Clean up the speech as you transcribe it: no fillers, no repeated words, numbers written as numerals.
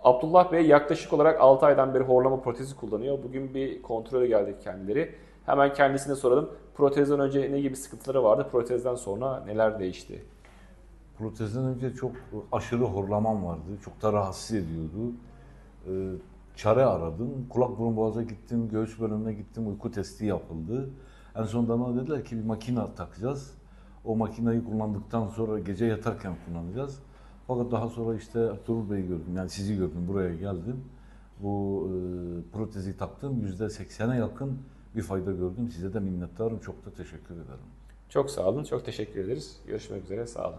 Abdullah Bey yaklaşık olarak 6 aydan beri horlama protezi kullanıyor. Bugün bir kontrole geldik kendileri. Hemen kendisine soralım. Protezden önce ne gibi sıkıntıları vardı? Protezden sonra neler değişti? Protezden önce çok aşırı horlamam vardı. Çok da rahatsız ediyordu. Ee, Çare aradım. Kulak burun boğaza gittim, göğüs bölümüne gittim, uyku testi yapıldı. En son bana dediler ki bir makine takacağız. O makineyi kullandıktan sonra gece yatarken kullanacağız. Fakat daha sonra işte Ertuğrul Bey'i gördüm, yani sizi gördüm, buraya geldim. Bu protezi taktım, %80'e yakın bir fayda gördüm. Size de minnettarım, çok da teşekkür ederim. Çok sağ olun, çok teşekkür ederiz. Görüşmek üzere, sağ olun.